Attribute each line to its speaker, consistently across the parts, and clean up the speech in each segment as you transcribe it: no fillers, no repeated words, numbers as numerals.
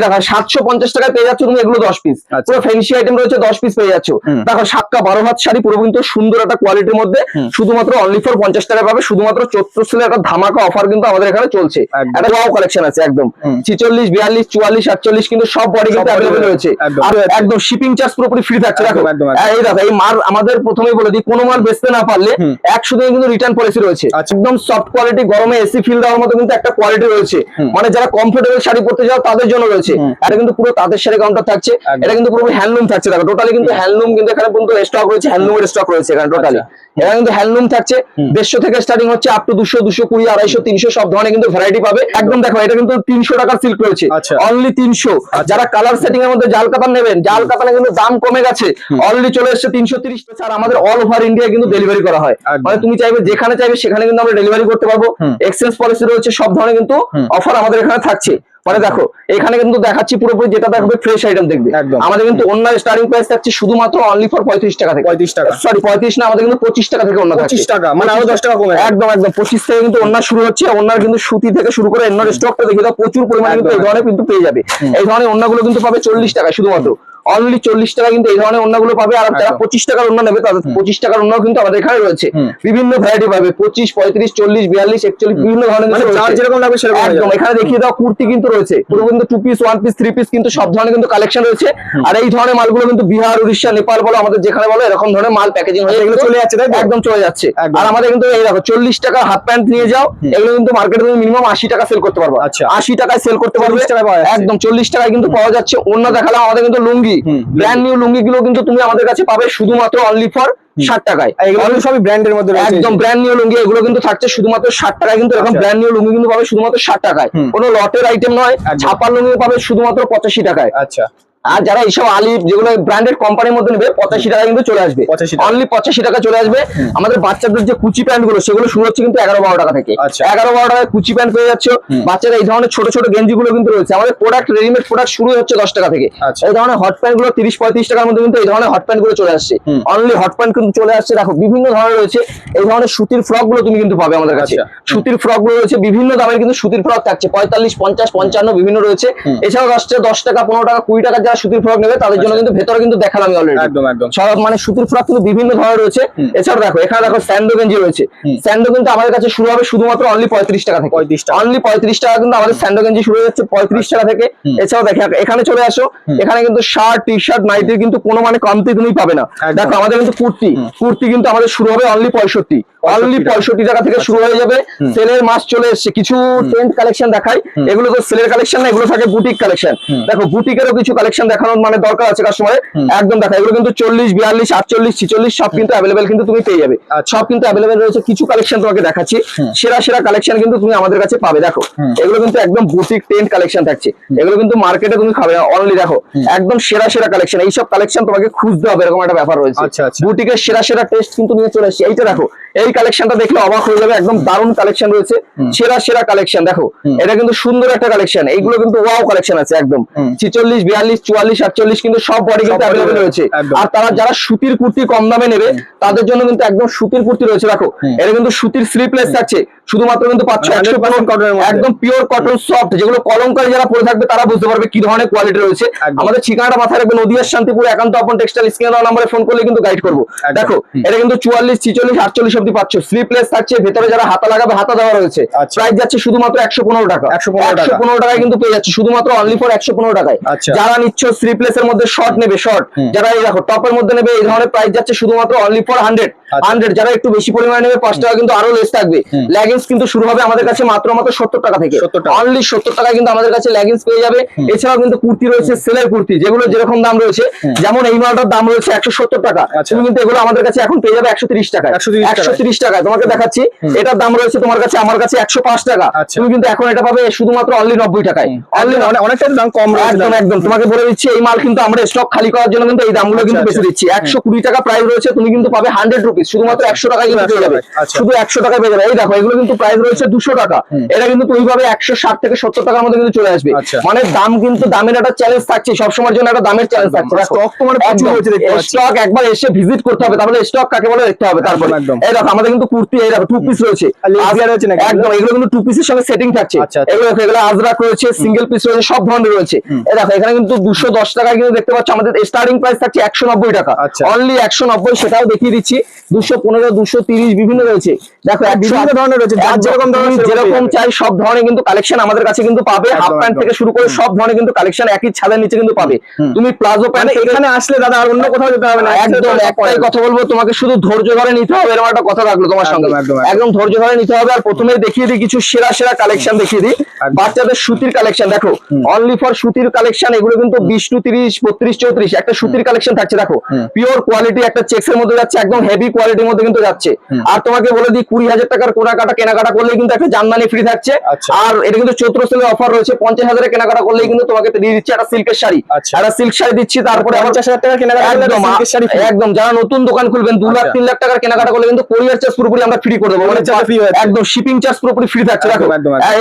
Speaker 1: দেখো 750 টাকায় পেয়ে যাচ্ছ তুমি এগুলো 10 পিস, পুরো ফ্যান্সি আইটেম রয়েছে 10 পিস পেয়ে যাচ্ছ। দেখো সাক্কা 12 হাত শাড়ি পুরো কিন্তু সুন্দর একটা কোয়ালিটির মধ্যে শুধুমাত্র অনলি ফর 50 টাকা পাবে, শুধুমাত্র 74 সেলের একটা ধামাকা অফার কিন্তু আমাদের এখানে চলছে। একটা ওয়াও কালেকশন আছে একদম 46 42 44 48 কিন্তু সব বডি কিন্তু अवेलेबल রয়েছে, আর একদম শিপিং চার্জ পুরোপুরি ফ্রি থাকছে। দেখো এই দেখো এই মাল আমাদের প্রথমেই বলে দিই, কোনো মাল বেচতে না পারলে 100 দিনের কিন্তু রিটার্ন পলিসি রয়েছে। একদম সফট কোয়ালিটি, গরমে এসি ফিল দেওয়ার মতো কিন্তু একটা কোয়ালিটি রয়েছে, মানে যারা কমফোর্টেবল শাড়ি পরতে যাও তাদের জন্য রয়েছে। এটা কিন্তু পুরো তাঁতের শাড়ি কাউন্টার থাকছে, এটা কিন্তু পুরো হ্যান্ডলুম থাকছে। দেখো টোটালি কিন্তু হ্যান্ডলুম কিন্তু এখানে পর্যন্ত স্টক রয়েছে, হ্যান্ডলুমের স্টক রয়েছে এখানে টোটালি। এটা কিন্তু হ্যান্ডলুম থাকছে 150 থেকে স্টার্টিং হচ্ছে আপ টু 200 220 250 300 সব ধরনের কিন্তু ভ্যারাইটি পাবে। একদম দেখো এটা কিন্তু 300 টাকার সিল্ক রয়েছে, অনলি 300। যারা কালার সেটিং এর মধ্যে জাল কাতান নেবেন, জাল কাতানে কিন্তু দাম কমে গেছে, অলরেডি চলে এসেছে 330। আর আমাদের অল ওভার ইন্ডিয়া কিন্তু ডেলিভারি করা হয়, মানে তুমি চাইবে যেখানে চাইবে সেখানে কিন্তু আমরা ডেলিভারি করতে পারবো। এক্সচেঞ্জ পলিসি রয়েছে, সব ধরনের কিন্তু অফার আমাদের এখানে থাকছে। মানে দেখো এখানে কিন্তু দেখাচ্ছি পুরোপুরি যেটা দেখবে ফ্রেশ আইটেম দেখবে। আমাদের কিন্তু ওন্নার স্টার্টিং প্রাইস থাকছে শুধুমাত্র অনলি ফর 35 টাকা থেকে। 35 টাকা, সরি 35 না, আমাদের কিন্তু 25 টাকা থেকে ওন্না থাকছে। 25 টাকা মানে আরো 10 টাকা কমে, একদম একদম 25 থেকে কিন্তু ওন্না শুরু হচ্ছে। ওন্নার কিন্তু সুতি থেকে শুরু করে এন্নার স্টকটা দেখে দাও, প্রচুর পরিমাণে কিন্তু এই ধরনের কিন্তু পেয়ে যাবে। এই ধরনের ওন্নাগুলো কিন্তু পাবে 40 টাকা শুধুমাত্র, অনলি 40 টাকা কিন্তু এই ধরনের ওন্নাগুলো পাবে। আর যারা 25 টাকার ওন্না নেবে তাদের 25 টাকার ওন্নাও কিন্তু আমাদের এখানে রয়েছে, বিভিন্ন ভ্যারাইটি পাবে 25 35 40 42 41 বিভিন্ন ধরনের, মানে যার যেরকম লাগবে সেরকম একদম। এখানে দেখিয়ে দাও কুর্তি কিন্তু রয়েছে, পুরো কিন্তু 2 পিস 1 পিস 3 পিস কিন্তু সব ধরনের কিন্তু কালেকশন রয়েছে। আর এই ধরনের মালগুলো কিন্তু বিহার উড়িষ্যা নেপাল বলো, আমাদের যেখানে বলো এরকম ধরনের মাল প্যাকেজিং হয়ে এগুলো চলে যাচ্ছে, তাই একদম চলে যাচ্ছে। আর আমাদের কিন্তু এই দেখো 40 টাকা হাফ প্যান্ট নিয়ে যাও, এগুলো কিন্তু মার্কেটে তুমি মিনিমাম 80 টাকা সেল করতে পারবে। 80 টাকায় সেল করতে পারবে, একদম 40 টাকায় কিন্তু পাওয়া যাচ্ছে। অন্য দেখালাম আমাদের কিন্তু লুঙ্গি, ব্র্যান্ড নিউ লুঙ্গি গুলো কিন্তু তুমি আমাদের কাছে পাবে শুধুমাত্র অনলি ফর 60 টাকায়। এগুলো সবই ব্র্যান্ডের মধ্যে রয়েছে, একদম ব্র্যান্ড নিউ লুঙ্গি। এগুলো কিন্তু থাকছে শুধুমাত্র 60 টাকায়, কিন্তু এরকম ব্র্যান্ড নিউ লুঙ্গি কিন্তু পাবে শুধুমাত্র 60 টাকায়, কোনো লটের আইটেম নয়। ছাপার লুঙ্গি পাবে শুধুমাত্র 85 টাকায়। আচ্ছা, আর যারা এইসব আলিফ যেগুলো ব্র্যান্ডেড কোম্পানির মধ্যে নেবে 85 টাকা কিন্তু চলে আসবে, অনলি 85 টাকা চলে আসবে। আমাদের বাচ্চাদের যে কুচি প্যান্ট গুলো সেগুলো শুরু হচ্ছে কিন্তু 11-12 টাকা থেকে। 11-12 টাকায় কুচি প্যান্ট পেয়ে যাচ্ছে। বাচ্চারা এই ধরনের ছোট ছোট গেঞ্জি গুলো কিন্তু রয়েছে। আমাদের প্রোডাক্ট রেডিমেড প্রোডাক্ট শুরু হচ্ছে 10 টাকা থেকে। এই ধরনের হট প্যান্ট গুলো 30-35 টাকার মধ্যে কিন্তু এই ধরনের হট প্যান্ট গুলো চলে আসছে, অনলি হট প্যান্ট কিন্তু চলে আসছে। দেখো বিভিন্ন ধরনের রয়েছে, এই ধরনের সুতির ফ্রক গুলো তুমি কিন্তু পাবে আমাদের কাছে। সুতির ফ্রক গুলো রয়েছে বিভিন্ন দামের, কিন্তু সুতির ফ্রক থাকছে 45 50 55 বিভিন্ন রয়েছে। এছাড়াও 10 টাকা 15 টাকা 20 টাকা যারা সুতির ফ্রক নেবে তাদের জন্য কিন্তু ভেতরে কিন্তু দেখালাম আমি অলরেডি, একদম একদম সব মানে সুতির ফ্রক কিন্তু বিভিন্ন ধরনের রয়েছে। এছাড়াও দেখো এখানে দেখো স্যান্ডো গেঞ্জি রয়েছে। স্যান্ডো কিন্তু আমাদের কাছে শুরু হবে শুধুমাত্র অনলি 35 টাকা থেকে। অনলি 35 টাকা কিন্তু আমাদের স্যান্ডো গেঞ্জি শুরু হচ্ছে 35 টাকা থেকে। এছাড়াও দেখো এখানে চলে আসো, এখানে কিন্তু শার্ট টি শার্ট নাইটির কিন্তু কোনো মানে কমতি তুমি পাবে না। দেখো আমাদের কিন্তু কুর্তি কিন্তু আমাদের শুরু হবে অনলি 65, অনলি 65 টাকা থেকে শুরু হয়ে যাবে। সেলের মাস চলে এসেছে, কিছু ট্রেন্ড কালেকশন দেখাই। এগুলো তো সেলের কালেকশন না, এগুলো থাকে বুটিক কালেকশন। দেখো বুটিকেরও কিছু কালেকশন দেখানোর মানে দরকার আছে কাস্টমারের, একদম দেখা। এগুলো কিন্তু 40 42 48 46 সব কিন্তু अवेलेबल কিন্তু তুমি পেয়ে যাবে, সব কিন্তু अवेलेबल রয়েছে। কিছু কালেকশন তোমাকে দেখাচ্ছি, সেরা সেরা কালেকশন কিন্তু তুমি আমাদের কাছে পাবে। দেখো এগুলো কিন্তু একদম বুটিক ট্রেন্ড কালেকশন থাকছে, এগুলো কিন্তু মার্কেটে তুমি খাবে না। অনলি দেখো একদম সেরা সেরা কালেকশন, এইসব কালেকশন তোমাকে খুঁজতে হবে, এরকম একটা ব্যাপার রয়েছে। বুটিকের সেরা সেরা টেস্ট কিন্তু নিয়ে চলে আসছে। এইটা দেখো, এই কালেকশনটা দেখলে অবাক হয়ে যাবে, একদম দারুণ কালেকশন রয়েছে, সেরা সেরা কালেকশন। দেখো এটা কিন্তু সুন্দর একটা কালেকশন, এইগুলো কিন্তু ওয়াও কালেকশন আছে একদম 46 42 44 48 কিন্তু সব বডি কিন্তু अवेलेबल রয়েছে। আর তারা যারা সুতির কুর্তি কম দামে নেবে তাদের জন্য কিন্তু একদম সুতির কুর্তি রয়েছে। দেখো এটা কিন্তু সুতির স্লিপলেস থাকছে, শুধুমাত্র কিন্তু 100% কটন, একদম পিওর কটন সফট, যেগুলো কলমকারী যারা পরে থাকবে তারা বুঝতে পারবে কি ধরনের কোয়ালিটি রয়েছে। আমাদের ঠিকানাটা মাথায় রাখবে, নদিয়ার শান্তিপুর একান্ত আপন টেক্সটাইল, স্ক্রিনে দেওয়া নম্বরে ফোন করলে কিন্তু গাইড করবো। দেখো এটা কিন্তু 44 46 48 অবধি পাচ্ছ, স্লিপলেস থাকছে, ভেতরে যারা হাতা লাগাবে হাতা দেওয়া রয়েছে। প্রাইস যাচ্ছে শুধুমাত্র 115 টাকা, 115 টাকায় কিন্তু পেয়ে যাচ্ছে শুধুমাত্র অনলি ফর 115 টাকায়। যারা নিচ্ছ স্লিপলেস এর মধ্যে শর্ট নেবে, শর্ট যারা এই দেখো টপের মধ্যে নেবে, এই ধরনের প্রাইস যাচ্ছে শুধুমাত্র অনলি ফর 100। যারা একটু বেশি পরিমাণে নেবে 5 টাকা কিন্তু আরো লেস থাকবে। লেগিংস কিন্তু শুরু হবে আমাদের কাছে মাত্র 70 টাকা থেকে, অনলি 70 টাকা কিন্তু আমাদের কাছে লেগিংস পেয়ে যাবে। এছাড়াও কিন্তু কুর্তি রয়েছে, সেলের কুর্তি, যেগুলো যেরকম দাম রয়েছে, যেমন এই মালটার দাম রয়েছে 170 টাকা, তুমি কিন্তু এগুলো আমাদের কাছে এখন পেয়ে যাবে 130 টাকা। 130 টাকা তোমাকে দেখাচ্ছি, এটার দাম রয়েছে তোমার কাছে, আমার কাছে 105 টাকা, তুমি কিন্তু এখন এটা পাবে শুধুমাত্র অনলি 90 টাকায়। অনলি অনেকটা দাম কম, একদম একদম তোমাকে বলে দিচ্ছি, এই মাল কিন্তু আমরা স্টক খালি করার জন্য কিন্তু এই দামগুলো কিন্তু বেশি দিচ্ছি। 120 টাকা প্রাইস রয়েছে, তুমি কিন্তু পাবে 100 রুপিস। পিস, শুধুমাত্র 100 টাকায় কিন্তু পেয়ে যাবে, শুধু 100 টাকায় পেয়ে যাবে। এই দেখো এগুলো কিন্তু প্রাইস রয়েছে 200 টাকা, এটা কিন্তু তুমি পাবে 160 থেকে 70 টাকার মধ্যে কিন্তু চলে আসবে। মানে দাম কিন্তু দামের একটা চ্যালেঞ্জ থাকছে, সবসময়ের জন্য একটা দামের চ্যালেঞ্জ থাকছে। স্টক তোমার প্রচুর হয়েছে, স্টক একবার এসে ভিজিট করতে হবে, তাহলে স্টক কাকে বলে দেখতে হবে। তারপরে এই দেখো আমাদের কিন্তু কুর্তি, এই দেখো 2 পিস রয়েছে, একদম এগুলো কিন্তু 2 পিসের সঙ্গে সেটিং থাকছে। এগুলো দেখো, এগুলো আজরাক রয়েছে, সিঙ্গেল পিস রয়েছে, সব ধরনের রয়েছে। এই দেখো এখানে কিন্তু 210 টাকায় কিন্তু দেখতে পাচ্ছ, আমাদের স্টার্টিং প্রাইস থাকছে 190 টাকা, অনলি 190। সেটাও দেখিয়ে দিচ্ছি, 215, 230 বিভিন্ন রয়েছে। দেখো বিভিন্ন ধরনের রয়েছে, যেরকম চাই সব ধরনের কিন্তু কালেকশন আমাদের কাছে কিন্তু পাবে। হাফ প্যান্ট থেকে শুরু করে সব ধরনের কিন্তু কালেকশন একই ছাদের নিচে কিন্তু পাবে। তুমি প্লাজো প্যান্ট এখানে আসলে দাদা আর অন্য কোথাও যেতে হবে না, একদম একটাই কথা বলবো, তোমাকে শুধু ধৈর্য ধরে নিতে হবে। এরকম একটা কথা থাকলো তোমার সঙ্গে, একদম ধৈর্য ধরে নিতে হবে। আর প্রথমেই দেখিয়ে দিই কিছু সেরা সেরা কালেকশন দেখিয়ে দিই, বাচ্চাদের সুতির কালেকশন। দেখো অনলি ফর সুতির কালেকশন, এগুলো কিন্তু 20 to 30, 32, 34 একটা সুতির কালেকশন থাকছে। দেখো পিওর কোয়ালিটি, একটা চেক্সের মধ্যে যাচ্ছে, একদম হেভি কোয়ালিটির মধ্যে কিন্তু যাচ্ছে। আর তোমাকে বলে দিই 20,000 টাকার কেনাকাটা করলেই কিন্তু একটা জামদানি ফ্রি থাকছে। আর এটা কিন্তু চৈত্র সেলের অফার রয়েছে, 50,000 এর কেনাকাটা করলেই কিন্তু তোমাকে দিয়ে দিচ্ছি একটা সিল্কের শাড়ি, একটা সিল্ক শাড়ি দিচ্ছি। তারপরে 50,000 টাকার কেনাকাটা একদম যারা নতুন দোকান খুলবেন 2 লাখ 3 লাখ টাকার কেনাকাটা করলে কিন্তু কোরিয়ার চার্জ পুরোপুরি আমরা ফ্রি করে দেবো, মানে একদম শিপিং চার্জ পুরোপুরি ফ্রি থাকছে। দেখো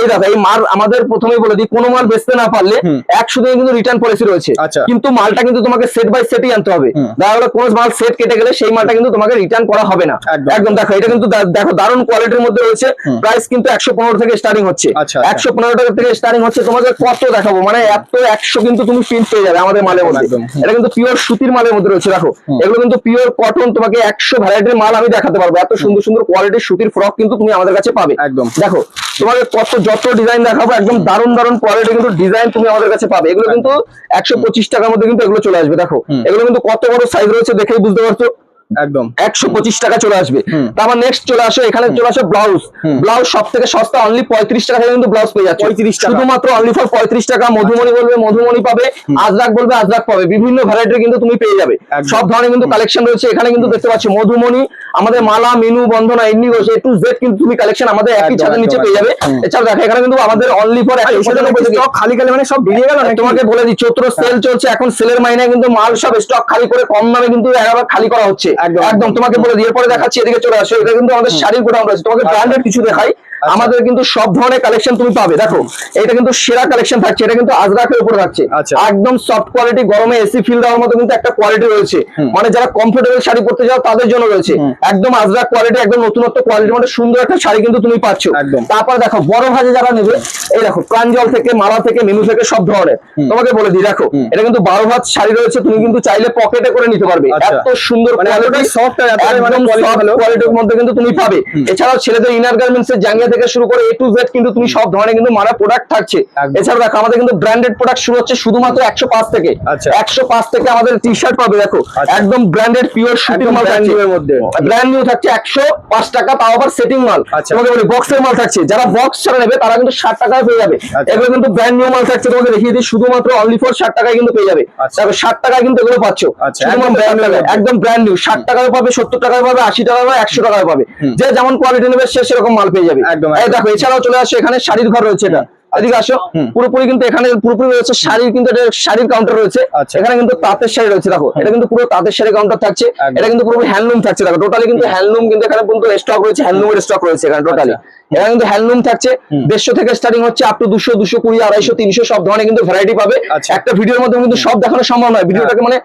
Speaker 1: এই দেখো এই মাল আমাদের প্রথমেই বলে দিই, কোনো মাল বেচতে না পারলে 100 দিনে কিন্তু রিটার্ন পলিসি রয়েছে, কিন্তু মালটা কিন্তু তোমাকে সেট বাই সেটই আনতে হবে। দেখা গেলো কোনো মাল সেট কেটে গেলে সেই মালটা কিন্তু তোমাকে রিটার্ন করা হবে না। একদম দেখো এটা কিন্তু দেখো দারুণ কোয়ালিটির মধ্যে রয়েছে, প্রাইস কিন্তু 115 থেকে স্টার্টিং হচ্ছে, 115 টাকা থেকে স্টার্টিং হচ্ছে। তোমাকে কত দেখাবো, মানে এত 100 কিন্তু তুমি প্রিন্ট পেয়ে যাবে আমাদের মালের মধ্যে। এটা কিন্তু পিওর সুতির মালের মধ্যে রয়েছে। দেখো এগুলো কিন্তু পিওর কটন, তোমাকে 100 ভ্যারাইটির মাল আমি দেখাতে পারবো। এত সুন্দর সুন্দর কোয়ালিটির সুতির ফ্রক কিন্তু তুমি আমাদের কাছে পাবে। একদম দেখো তোমাকে যত ডিজাইন দেখাবো, একদম দারুণ দারুণ কোয়ালিটি কিন্তু ডিজাইন তুমি আমাদের কাছে পাবে। এগুলো কিন্তু 125 টাকার মধ্যে কিন্তু এগুলো চলে আসবে। দেখো এগুলো কিন্তু কত বড় সাইজ রয়েছে দেখেই বুঝতে পারছো, একদম 125 টাকা চলে আসবে। তারপর নেক্সট চলে আসো, এখানে চলে আসো ব্লাউজ। ব্লাউজ সব থেকে সস্তা, অনলি 35 টাকা থেকে কিন্তু ব্লাউজ পেয়ে যাচ্ছে, শুধুমাত্র অনলি ফর 35 টাকা। মধুমণি বলবে মধুমণি পাবে, আজরাক বলবে আজরাক পাবে, বিভিন্ন ভ্যারাইটির কিন্তু তুমি পেয়ে যাবে। সব ধরনের কিন্তু কালেকশন রয়েছে এখানে কিন্তু দেখতে পাচ্ছ। মধুমণি, আমাদের মালা, মিনু, বন্ধনা, ইন্ডিগো, A to Z কিন্তু তুমি কালেকশন আমাদের একই ছাদের নিচে পেয়ে যাবে। এছাড়া দেখো এখানে কিন্তু আমাদের অনলি ফর খালি খালি মানে সব বেরিয়ে গেল। তোমাকে বলে দিই চৈত্র সেল চলছে, এখন সেলের মাইনায় কিন্তু মাল সব স্টক খালি করে কম দামে কিন্তু একবার খালি করা হচ্ছে। একদম তোমাকে বলে দিয়ে পরে দেখাচ্ছি, এদিকে চলে আসো। এটা কিন্তু আমাদের শাড়ির গোডাউন রয়েছে, তোমাকে ব্র্যান্ডেড কিছু দেখাই। আমাদের কিন্তু সব ধরনের কালেকশন তুমি পাবে। দেখো এটা কিন্তু সেরা কালেকশন থাকছে, এটা কিন্তু আজরাকের উপরে থাকছে, একদম সফট কোয়ালিটি, গরমে এসি ফিল দেওয়ার মতো কিন্তু একটা কোয়ালিটি রয়েছে। মানে যারা কমফোর্টেবল শাড়ি পরতে যাও তাদের জন্য রয়েছে একদম আজরাক কোয়ালিটি, একদম নতুনত্ব কোয়ালিটির মধ্যে সুন্দর একটা শাড়ি কিন্তু তুমি পাচ্ছ। তারপর দেখো বড় ভাজে যারা নেবে, এই দেখো প্রাঞ্জল থেকে, মালা থেকে, মেনু থেকে সব ধরনের তোমাকে বলে দিই। দেখো এটা কিন্তু 12 ভাঁজ শাড়ি রয়েছে, তুমি কিন্তু চাইলে পকেটে করে নিতে পারবে। এত সুন্দর কোয়ালিটি, সফট কোয়ালিটির মধ্যে কিন্তু তুমি পাবে। এছাড়াও ছেলেদের ইনার গার্মেন্টস এর জাঙ্গিয়া থেকে শুরু করে A to Z কিন্তু তুমি সব ধরনের কিন্তু মারা প্রোডাক্ট থাকছে। এছাড়াও দেখো আমাদের কিন্তু ব্র্যান্ডেড প্রোডাক্ট শুরু হচ্ছে শুধুমাত্র 105 থেকে, 105 থেকে আমাদের টি শার্ট পাবে। দেখো একদম ব্র্যান্ডেড পিওর সুতির মাল থাকছে, ব্র্যান্ড নিউ থাকছে 105 টাকা, তাও আবার সেটিং মাল। তোমাকে বলি বক্সের মাল থাকছে, যারা বক্স ছাড়া নেবে তারা কিন্তু 60 টাকায় পেয়ে যাবে। এগুলো কিন্তু ব্র্যান্ড নিউ মাল থাকছে, তোমাকে দেখিয়ে দিই, শুধুমাত্র অনলি ফর 60 টাকায় কিন্তু পেয়ে যাবে। দেখো 60 টাকায় কিন্তু এগুলো পাচ্ছ, একদম ব্র্যান্ড নিউ। 60 টাকায় পাবে, 70 টাকায় পাবে, 80 টাকায় পাবে, 100 টাকায় পাবে, যে যেমন কোয়ালিটি নেবে সে সেরকম মাল পেয়ে যাবে। এই দেখো এছাড়াও চলে আসে এখানে শাড়ির ঘর রয়েছে, এটা এদিকে আসো। পুরোপুরি কিন্তু এখানে পুরোপুরি রয়েছে শাড়ির, কিন্তু শাড়ির কাউন্টার রয়েছে। এখানে কিন্তু তাঁতের শাড়ি রয়েছে। দেখো এটা কিন্তু পুরো তাঁতের শাড়ি কাউন্টার থাকছে, এটা কিন্তু পুরো হ্যান্ডলুম থাকছে। দেখো টোটালি কিন্তু হ্যান্ডলুম, কিন্তু এখানে কিন্তু স্টক রয়েছে, হ্যান্ডলুমের স্টক রয়েছে এখানে টোটালি। এটা কিন্তু হ্যান্ডলুম থাকছে, 150 থেকে স্টার্টিং হচ্ছে আপ টু 200, 220, 250, 300 সব ধরনের কিন্তু ভ্যারাইটি পাবে। একটা ভিডিওর মধ্যে কিন্তু সব দেখানো সম্ভব নয়, ভিডিওটাকে মানে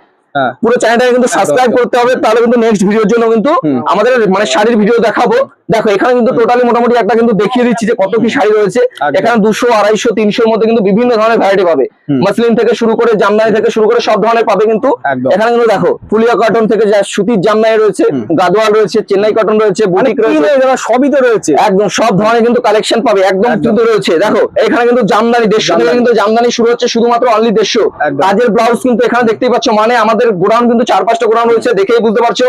Speaker 1: পুরো চ্যানেলটাকে কিন্তু সাবস্ক্রাইব করতে হবে, তাহলে কিন্তু নেক্সট ভিডিওর জন্য কিন্তু আমাদের মানে শাড়ির ভিডিও দেখাবো। দেখো এখানে কিন্তু টোটালি মোটামুটি একটা কিন্তু দেখিয়ে দিচ্ছি যে কত কি শাড়ি রয়েছে। এখানে 200, 250, 300 মধ্যে কিন্তু বিভিন্ন ধরনের ভ্যারাইটি পাবে, মাসলিন থেকে শুরু করে, জামদানি থেকে শুরু করে সব ধরনের পাবে কিন্তু এখানে। কিন্তু দেখো ফুলিয়া কটন থেকে যা সুতির জামদানি রয়েছে, গাদোয়াল রয়েছে, চেন্নাই কটন রয়েছে, বুটিক রয়েছে, সবই তো রয়েছে, একদম সব ধরনের কিন্তু কালেকশন পাবে, একদম কিন্তু রয়েছে। দেখো এখানে কিন্তু জামদানি 150 থেকে কিন্তু জামদানি শুরু হচ্ছে, শুধুমাত্র অনলি 150। কাজের ব্লাউজ কিন্তু এখানে দেখতেই পাচ্ছ, মানে আমাদের গোডাউন কিন্তু 4-5টা গোডাউন রয়েছে, দেখেই বুঝতে পারছো।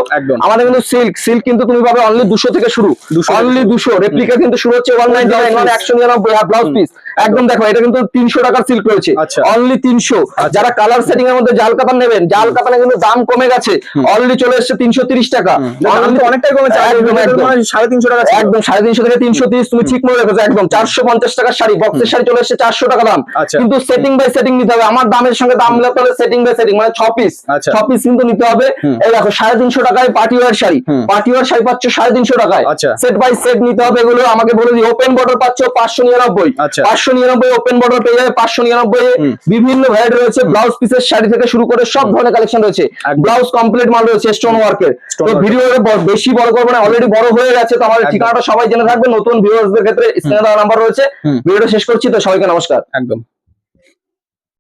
Speaker 1: আমাদের কিন্তু সিল্ক কিন্তু তুমি পাবে অনলি 200 থেকে শুরু, অনলি 200। রেপ্লিকা কিন্তু শুরু হচ্ছে 199, মানে 199 ব্লাউজ পিস, একদম দেখো এটা কিন্তু 300 টাকার সিল্ক রয়েছে,
Speaker 2: আচ্ছা।
Speaker 1: অনলি 300। যারা কালার সেটিং এর মধ্যে জাল কাতান নেবেন, জাল কাতানে কিন্তু দাম কমে গেছে, অলরেডি চলে এসেছে 330 টাকা।
Speaker 2: দাম তো অনেকটাই কমেছে,
Speaker 1: একদম একদম
Speaker 2: 350 টাকা ছিল।
Speaker 1: একদম 350 থেকে 330, তুমি ঠিক মনে রেখেছো একদম। 450 টাকার শাড়ি, বক্সের শাড়ি চলে এসেছে 400 টাকা দাম।
Speaker 2: আচ্ছা।
Speaker 1: কিন্তু সেটিং বাই সেটিং নিতে হবে, আমার দামের সঙ্গে দাম মিলাতে হলে সেটিং বাই সেটিং, মানে 6 পিস,
Speaker 2: আচ্ছা।
Speaker 1: 6 পিস কিন্তু নিতে হবে। এই দেখো 350 টাকায় party wear sari, party wear sari পাচ্ছ 350 টাকায়।
Speaker 2: আচ্ছা।
Speaker 1: সেট বাই সেট নিতে হবে এগুলো। আমাকে বলে দিই, ওপেন বর্ডার পাচ্ছ 599,
Speaker 2: আচ্ছা।
Speaker 1: 599 ওপেন বর্ডার পেয়ে যাবে 599 এ। বিভিন্ন ভ্যারাইটি রয়েছে, ব্লাউজ পিসের শাড়ি থেকে শুরু করে সব ধরনের কালেকশন রয়েছে, ব্লাউজ কমপ্লিট মাল রয়েছে স্টোন ওয়ার্কের। তো ভিডিও বেশি বড় করবো না, অলরেডি বড় হয়ে গেছে, তো আমাদের ঠিকানাটা সবাই জেনে থাকবে। নতুন ভিউয়ার্সদের ক্ষেত্রে স্ক্রিনে দেওয়া নাম্বার রয়েছে। ভিডিওটা শেষ করছি, তো সবাইকে নমস্কার।
Speaker 2: একদম।